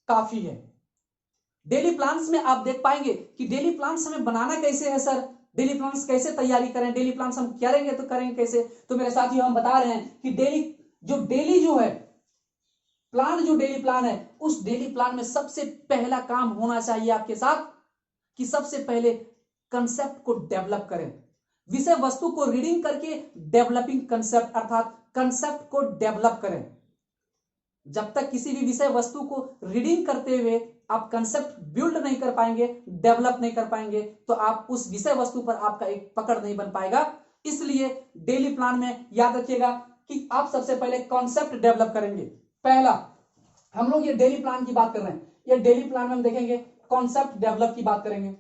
काफी है। डेली प्लान्स में आप देख पाएंगे कि डेली प्लान्स हमें बनाना कैसे है सर, डेली प्लान्स कैसे तैयारी करें, डेली प्लान्स हम करेंगे तो करेंगे कैसे, तो मेरे साथियों हम बता रहे हैं कि डेली जो है प्लान, जो डेली प्लान है, उस डेली प्लान में सबसे पहला काम होना चाहिए आपके साथ कि सबसे पहले कंसेप्ट को डेवलप करें, विषय वस्तु को रीडिंग करके डेवलपिंग कंसेप्ट अर्थात कंसेप्ट को डेवलप करें। जब तक किसी भी विषय वस्तु को रीडिंग करते हुए आप कंसेप्ट बिल्ड नहीं कर पाएंगे, डेवलप नहीं कर पाएंगे, तो आप उस विषय वस्तु पर आपका एक पकड़ नहीं बन पाएगा। इसलिए डेली प्लान में याद रखिएगा कि आप सबसे पहले कॉन्सेप्ट डेवलप करेंगे। पहला हम लोग ये डेली प्लान की बात कर रहे हैं, ये डेली प्लान में हम देखेंगे कॉन्सेप्ट डेवलप की बात करेंगे।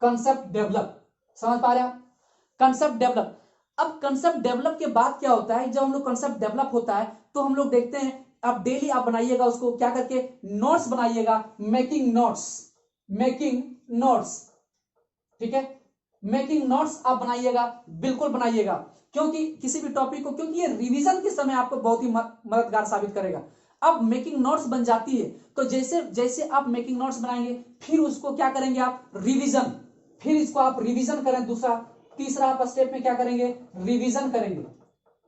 कंसेप्ट डेवलप, समझ पा रहे हैं आप? Concept develop. अब कंसेप्ट डेवलप के बाद क्या होता है, जब हम लोग कंसेप्ट डेवलप होता है तो हम लोग देखते हैं आप डेली आप बनाइएगा उसको, क्या करके, नोट्स बनाइएगा, मेकिंग नोट्स, मेकिंग नोट्स, ठीक है, मेकिंग नोट्स आप बनाइएगा, बिल्कुल बनाइएगा, क्योंकि किसी भी टॉपिक को, क्योंकि ये रिवीजन के समय आपको बहुत ही मददगार साबित करेगा। अब मेकिंग नोट्स बन जाती है तो जैसे जैसे आप मेकिंग नोट्स बनाएंगे फिर उसको क्या करेंगे आप, रिवीजन, फिर इसको आप रिवीजन करें, दूसरा तीसरा आप स्टेप में क्या करेंगे, रिवीजन करेंगे,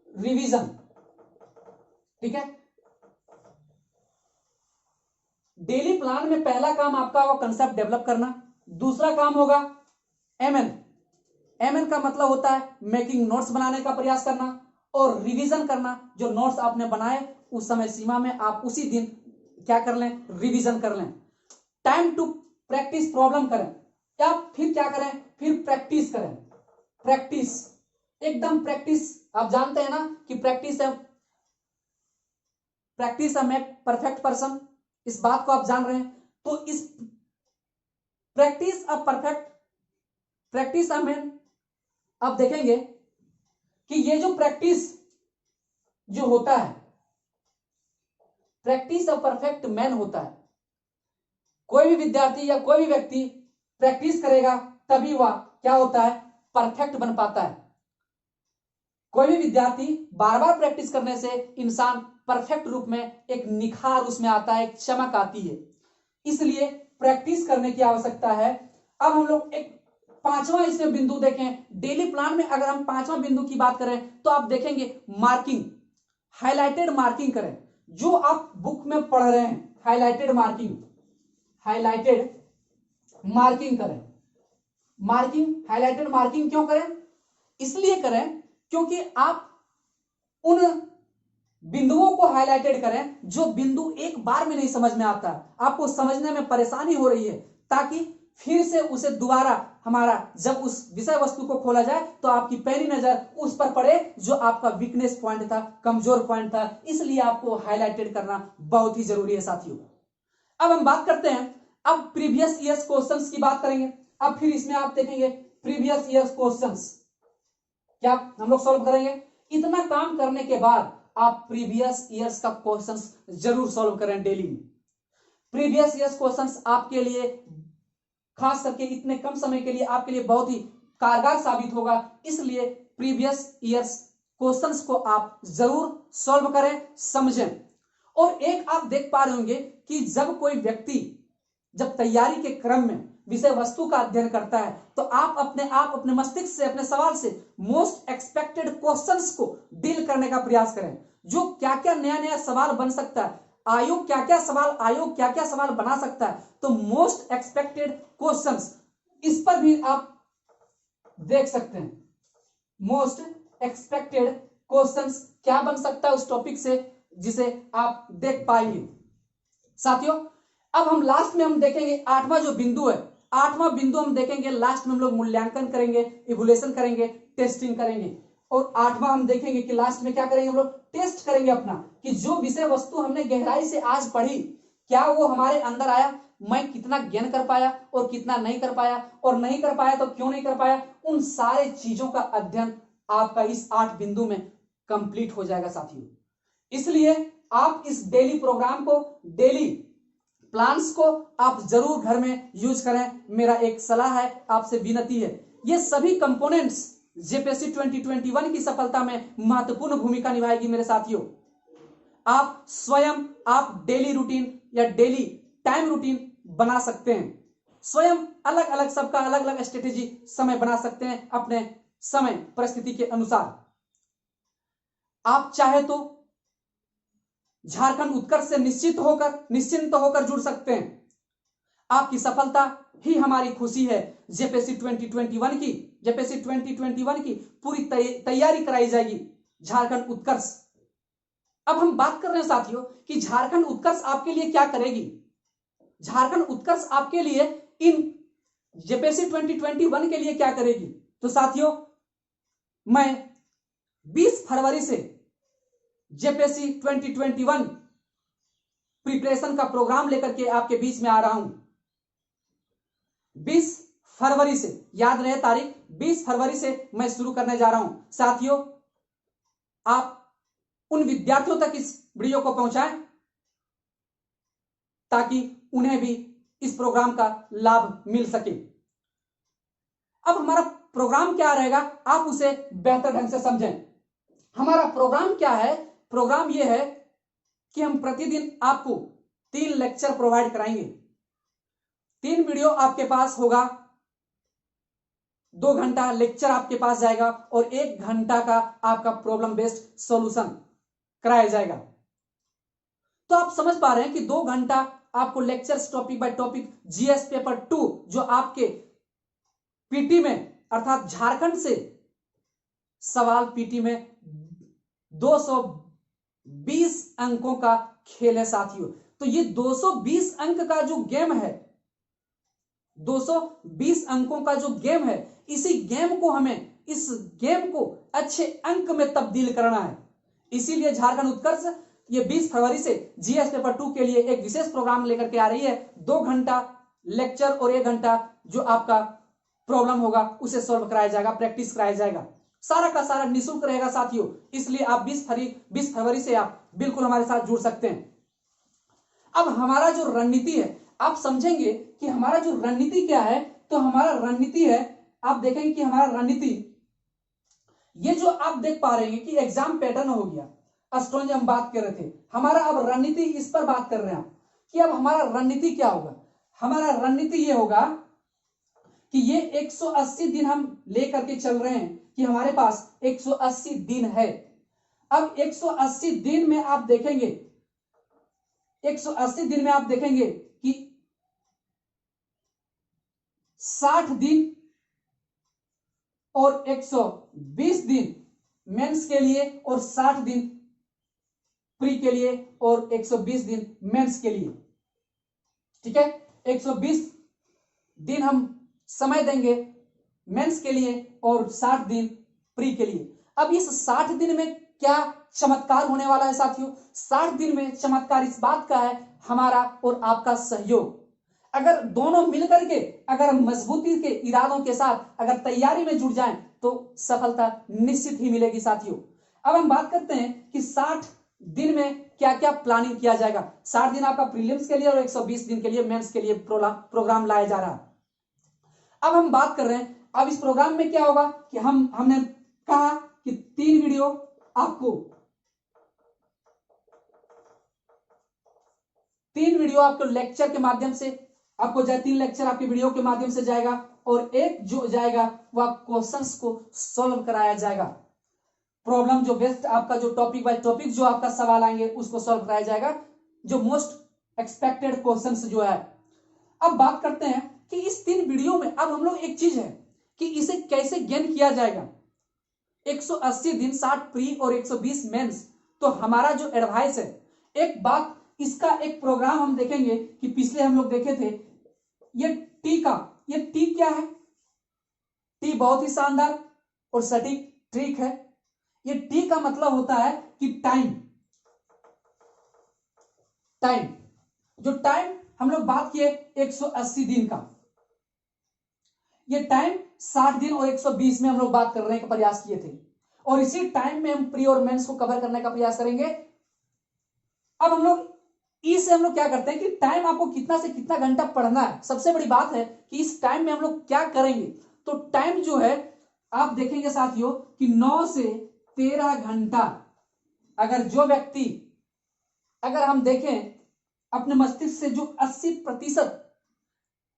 रिवीजन, ठीक है। डेली प्लान में पहला काम आपका होगा कंसेप्ट डेवलप करना, दूसरा काम होगा एमएन, एमएन का मतलब होता है मेकिंग नोट्स बनाने का प्रयास करना और रिवीजन करना, जो नोट्स आपने बनाए उस समय सीमा में आप उसी दिन क्या कर लें, रिवीजन कर लें। टाइम टू प्रैक्टिस प्रॉब्लम करें, या फिर क्या करें, फिर प्रैक्टिस करें, प्रैक्टिस, एकदम प्रैक्टिस, आप जानते हैं ना कि प्रैक्टिस है, प्रैक्टिस मेक परफेक्ट पर्सन, इस बात को आप जान रहे हैं। तो इस practice a perfect, practice a man, आप देखेंगे कि ये जो प्रैक्टिस जो होता है, प्रैक्टिस अ परफेक्ट मैन होता है। कोई भी विद्यार्थी या कोई भी व्यक्ति प्रैक्टिस करेगा तभी वह क्या होता है, परफेक्ट बन पाता है। कोई भी विद्यार्थी बार बार प्रैक्टिस करने से इंसान परफेक्ट रूप में एक निखार उसमें आता है, एक चमक आती है, इसलिए प्रैक्टिस करने की आवश्यकता है। अब हम लोग एक पांचवा इसमें बिंदु देखें, डेली प्लान में अगर हम पांचवा बिंदु की बात करें तो आप देखेंगे मार्किंग, हाईलाइटेड मार्किंग करें, जो आप बुक में पढ़ रहे हैं, हाईलाइटेड मार्किंग, हाईलाइटेड मार्किंग करें। मार्किंग, हाईलाइटेड मार्किंग क्यों करें, इसलिए करें क्योंकि आप उन बिंदुओं को हाईलाइटेड करें जो बिंदु एक बार में नहीं समझ में आता, आपको समझने में परेशानी हो रही है, ताकि फिर से उसे दोबारा हमारा जब उस विषय वस्तु को खोला जाए तो आपकी पहली नजर उस पर पड़े जो आपका वीकनेस पॉइंट था, कमजोर पॉइंट था, इसलिए आपको हाईलाइटेड करना बहुत ही जरूरी है साथियों। अब हम बात करते हैं, अब प्रीवियस ईयर्स क्वेश्चंस की बात करेंगे। अब फिर इसमें आप देखेंगे प्रीवियस ईयर्स क्वेश्चंस क्या हम लोग सॉल्व करेंगे। इतना काम करने के बाद आप प्रीवियस ईयर्स का क्वेश्चंस जरूर सॉल्व करें डेली। प्रीवियस ईयर्स क्वेश्चंस आपके लिए खास करके इतने कम समय के लिए आपके लिए बहुत ही कारगर साबित होगा, इसलिए प्रीवियस ईयर्स क्वेश्चंस को आप जरूर सॉल्व करें, समझें। और एक आप देख पा रहे होंगे कि जब कोई व्यक्ति जब तैयारी के क्रम में विषय वस्तु का अध्ययन करता है तो आप अपने मस्तिष्क से, अपने सवाल से मोस्ट एक्सपेक्टेड क्वेश्चंस को डील करने का प्रयास करें, जो क्या क्या नया नया सवाल बन सकता है, आयोग क्या क्या सवाल बना सकता है, तो मोस्ट एक्सपेक्टेड क्वेश्चंस, इस पर भी आप देख सकते हैं। मोस्ट एक्सपेक्टेड क्वेश्चंस क्या बन सकता है उस टॉपिक से, जिसे आप देख पाएंगे साथियों। अब हम लास्ट में हम देखेंगे आठवां जो बिंदु है, आठवां बिंदु हम देखेंगे लास्ट में, हम लोग मूल्यांकन करेंगे, इवोल्यूशन करेंगे, टेस्टिंग करेंगे। और आठवां हम देखेंगे कि लास्ट में क्या करेंगे, हम लोग टेस्ट करेंगे अपना, कि जो विषय वस्तु हमने गहराई से आज पढ़ी क्या वो हमारे अंदर आया, मैं कितना ज्ञान कर पाया और कितना नहीं कर पाया, और नहीं कर पाया तो क्यों नहीं कर पाया, उन सारे चीजों का अध्ययन आपका इस 8 बिंदु में कंप्लीट हो जाएगा साथियों। इसलिए आप इस डेली प्रोग्राम को, डेली प्लान्स को आप जरूर घर में यूज करें, मेरा एक सलाह है, आपसे विनती है। ये सभी कंपोनेंट्स जेपीएससी 2021 की सफलता में महत्वपूर्ण भूमिका निभाएगी मेरे साथियों। आप स्वयं आप डेली रूटीन या डेली टाइम रूटीन बना सकते हैं, स्वयं अलग अलग सबका अलग अलग स्ट्रेटेजी समय बना सकते हैं अपने समय परिस्थिति के अनुसार। आप चाहे तो झारखंड उत्कर्ष से निश्चिंत होकर जुड़ सकते हैं। आपकी सफलता ही हमारी खुशी है। जेपीएससी 2021 की पूरी तैयारी कराई जाएगी झारखंड उत्कर्ष। अब हम बात कर रहे हैं साथियों कि झारखंड उत्कर्ष आपके लिए क्या करेगी। झारखंड उत्कर्ष आपके लिए इन जेपीएससी 2021 के लिए क्या करेगी। तो साथियों, मैं 20 फरवरी से जेपीएससी 2021 प्रिपरेशन का प्रोग्राम लेकर के आपके बीच में आ रहा हूं। 20 फरवरी से, याद रहे तारीख, 20 फरवरी से मैं शुरू करने जा रहा हूं। साथियों, आप उन विद्यार्थियों तक इस वीडियो को पहुंचाएं ताकि उन्हें भी इस प्रोग्राम का लाभ मिल सके। अब हमारा प्रोग्राम क्या रहेगा, आप उसे बेहतर ढंग से समझें। हमारा प्रोग्राम क्या है? प्रोग्राम यह है कि हम प्रतिदिन आपको 3 लेक्चर प्रोवाइड कराएंगे। 3 वीडियो आपके पास होगा, 2 घंटा लेक्चर आपके पास जाएगा और 1 घंटा का आपका प्रॉब्लम बेस्ड सॉल्यूशन कराया जाएगा। तो आप समझ पा रहे हैं कि 2 घंटा आपको lectures topic by topic GS paper 2 जो आपके पीटी में अर्थात झारखंड से सवाल पीटी में 220 अंकों का खेल है साथियों। तो ये 220 अंक का जो गेम है, 220 अंकों का जो गेम है, इसी गेम को हमें, इस गेम को अच्छे अंक में तब्दील करना है। इसीलिए झारखंड उत्कर्ष ये 20 फरवरी से जीएस पेपर 2 के लिए एक विशेष प्रोग्राम लेकर के आ रही है। 2 घंटा लेक्चर और 1 घंटा जो आपका प्रॉब्लम होगा उसे सॉल्व कराया जाएगा, प्रैक्टिस कराया जाएगा। सारा का सारा निःशुल्क रहेगा साथियों। इसलिए आप 20 फरवरी से आप बिल्कुल हमारे साथ जुड़ सकते हैं। अब हमारा जो रणनीति है, आप समझेंगे कि हमारा जो रणनीति क्या है। तो हमारा रणनीति है, आप देखेंगे कि हमारा रणनीति, ये जो आप देख पा रहे हैं कि एग्जाम पैटर्न हो गया, एस्ट्रोलॉजी हम बात कर रहे थे, हमारा अब रणनीति इस पर बात कर रहे हैं कि अब हमारा रणनीति क्या होगा। हमारा रणनीति ये होगा कि ये 180 दिन हम लेकर के चल रहे हैं कि हमारे पास 180 दिन है। अब 180 दिन में आप देखेंगे, 180 दिन में आप देखेंगे कि 60 दिन और 120 दिन मेंस के लिए और 60 दिन प्री के लिए और 120 दिन मेंस के लिए। ठीक है, 120 दिन हम समय देंगे मेंस के लिए और 60 दिन प्री के लिए। अब इस 60 दिन में क्या चमत्कार होने वाला है साथियों? 60 दिन में चमत्कार इस बात का है, हमारा और आपका सहयोग। अगर दोनों मिलकर के, अगर मजबूती के इरादों के साथ अगर तैयारी में जुट जाएं तो सफलता निश्चित ही मिलेगी साथियों। अब हम बात करते हैं कि 60 दिन में क्या क्या प्लानिंग किया जाएगा। 60 दिन आपका प्रीलिम्स के लिए और 120 दिन के लिए मेंस के लिए प्रोग्राम लाया जा रहा है। अब हम बात कर रहे हैं, अब इस प्रोग्राम में क्या होगा कि हमने कहा कि 3 वीडियो आपको, 3 वीडियो आपको लेक्चर के माध्यम से आपको जाए, 3 लेक्चर आपके वीडियो के माध्यम से जाएगा और एक जो जाएगा वह क्वेश्चंस को सॉल्व कराया जाएगा। प्रॉब्लम जो बेस्ट आपका जो टॉपिक बाय टॉपिक जो आपका सवाल आएंगे उसको सॉल्व कराया जाएगा, जो मोस्ट एक्सपेक्टेड क्वेश्चंस जो है। अब बात करते हैं कि इस 3 वीडियो में अब हम लोग एक चीज है कि इसे कैसे गेन किया जाएगा। 180 दिन 60 प्री और 120 मेंस। तो हमारा जो एडवाइस है, एक बात, इसका एक प्रोग्राम हम देखेंगे कि पिछले हम लोग देखे थे, ये टी क्या है? टी बहुत ही शानदार और सटीक ट्रिक है। ये टी का मतलब होता है कि टाइम। जो टाइम हम लोग बात किए 180 दिन का, ये टाइम 60 दिन और 120 में हम लोग बात करने का प्रयास किए थे और इसी टाइम में हम प्री और मेंस को कवर करने का प्रयास करेंगे। अब हम लोग इससे हम लोग क्या करते हैं कि टाइम आपको कितना से कितना घंटा पढ़ना है। सबसे बड़ी बात है कि इस टाइम में हम लोग क्या करेंगे। तो टाइम जो है आप देखेंगे साथियों कि 9 से 13 घंटा। अगर जो व्यक्ति, अगर हम देखें अपने मस्तिष्क से जो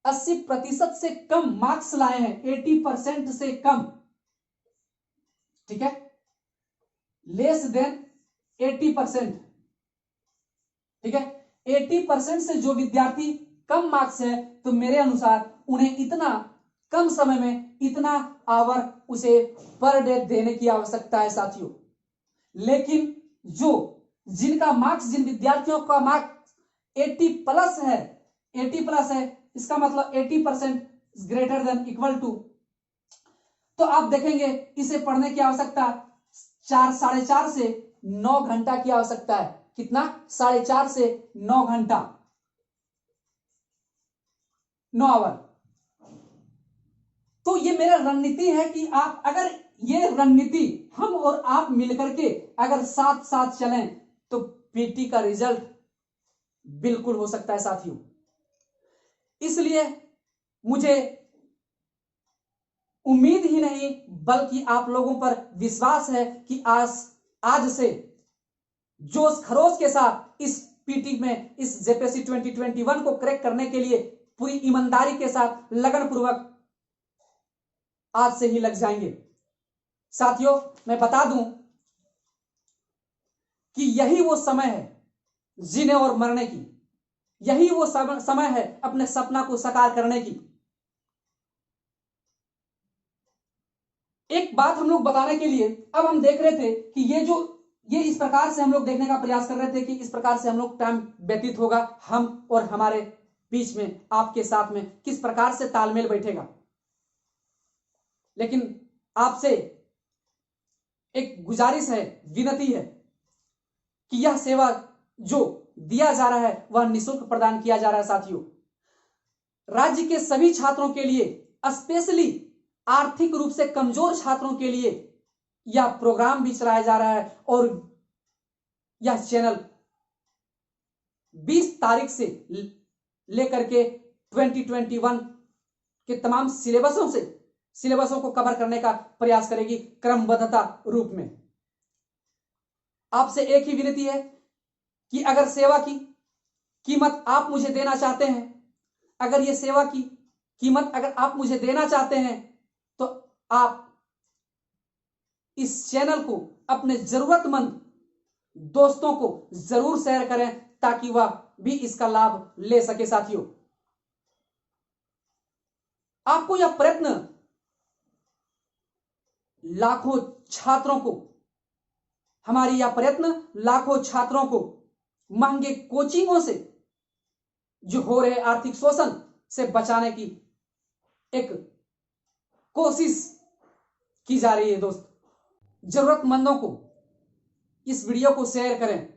80% से कम मार्क्स लाए हैं, 80% से कम, ठीक है, लेस देन 80%, ठीक है, 80% से जो विद्यार्थी कम मार्क्स है तो मेरे अनुसार उन्हें इतना कम समय में इतना आवर उसे पर डे देने की आवश्यकता है साथियों। लेकिन जिनका मार्क्स, जिन विद्यार्थियों का मार्क्स 80 प्लस है, 80 प्लस है, इसका मतलब 80% ग्रेटर देन इक्वल टू, तो आप देखेंगे इसे पढ़ने की आवश्यकता 4-4.5 से 9 घंटा की आवश्यकता है। कितना? 4.5 से 9 घंटा, 9 आवर। तो ये मेरा रणनीति है कि आप अगर ये रणनीति हम और आप मिलकर के अगर साथ साथ चलें तो पीटी का रिजल्ट बिल्कुल हो सकता है साथियों। इसलिए मुझे उम्मीद ही नहीं बल्कि आप लोगों पर विश्वास है कि आज से जोश खरोश के साथ इस पीटी में इस जेपीएससी 2021 को क्रैक करने के लिए पूरी ईमानदारी के साथ लगन पूर्वक आज से ही लग जाएंगे। साथियों, मैं बता दूं कि यही वो समय है जीने और मरने की, यही वो समय है अपने सपना को साकार करने की। एक बात हम लोग बताने के लिए अब हम देख रहे थे कि ये इस प्रकार से हम लोग देखने का प्रयास कर रहे थे कि इस प्रकार से हम लोग टाइम व्यतीत होगा, हम और हमारे बीच में, आपके साथ में किस प्रकार से तालमेल बैठेगा। लेकिन आपसे एक गुजारिश है, विनती है कि यह सेवा जो दिया जा रहा है वह निःशुल्क प्रदान किया जा रहा है। साथियों, राज्य के सभी छात्रों के लिए, स्पेशली आर्थिक रूप से कमजोर छात्रों के लिए यह प्रोग्राम भी चलाया जा रहा है और यह चैनल 20 तारीख से लेकर के 2021 के तमाम सिलेबसों को कवर करने का प्रयास करेगी क्रमबद्धता रूप में। आपसे एक ही विनती है कि अगर सेवा की कीमत आप मुझे देना चाहते हैं, अगर ये सेवा की कीमत अगर आप मुझे देना चाहते हैं तो आप इस चैनल को अपने जरूरतमंद दोस्तों को जरूर शेयर करें ताकि वह भी इसका लाभ ले सके। साथियों, आपको यह प्रयत्न लाखों छात्रों को, हमारी यह प्रयत्न लाखों छात्रों को महंगे कोचिंगों से जो हो रहे आर्थिक शोषण से बचाने की एक कोशिश की जा रही है। दोस्त, जरूरतमंदों को इस वीडियो को शेयर करें।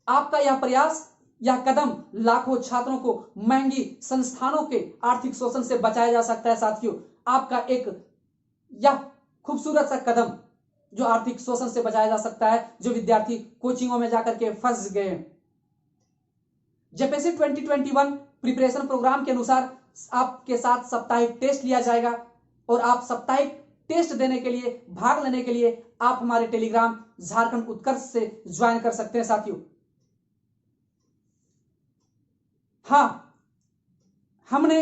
आपका यह प्रयास, यह कदम लाखों छात्रों को महंगी संस्थानों के आर्थिक शोषण से बचाया जा सकता है। साथियों, आपका एक यह खूबसूरत सा कदम जो आर्थिक शोषण से बचाया जा सकता है, जो विद्यार्थी कोचिंगों में जाकर के फंस गए हैं। जेपीएससी 2021 प्रिपरेशन प्रोग्राम के अनुसार आपके साथ साप्ताहिक टेस्ट लिया जाएगा और आप साप्ताहिक टेस्ट देने के लिए, भाग लेने के लिए आप हमारे टेलीग्राम झारखंड उत्कर्ष से ज्वाइन कर सकते हैं। साथियों, हां, हमने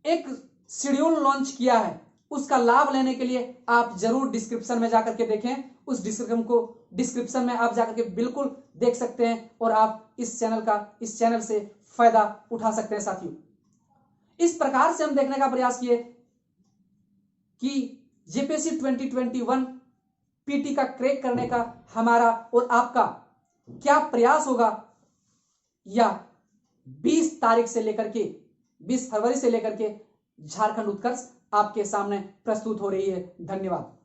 एक शेड्यूल लॉन्च किया है, उसका लाभ लेने के लिए आप जरूर डिस्क्रिप्शन में जाकर के देखें। उस डिस्क्रिप्शन में आप जाकर के बिल्कुल देख सकते हैं और आप इस चैनल से फायदा उठा सकते हैं। साथियों, इस प्रकार से हम देखने का प्रयास किए कि जेपीएससी 2021 पीटी का क्रैक करने का हमारा और आपका क्या प्रयास होगा, या 20 फरवरी से लेकर के झारखंड उत्कर्ष आपके सामने प्रस्तुत हो रही है। धन्यवाद।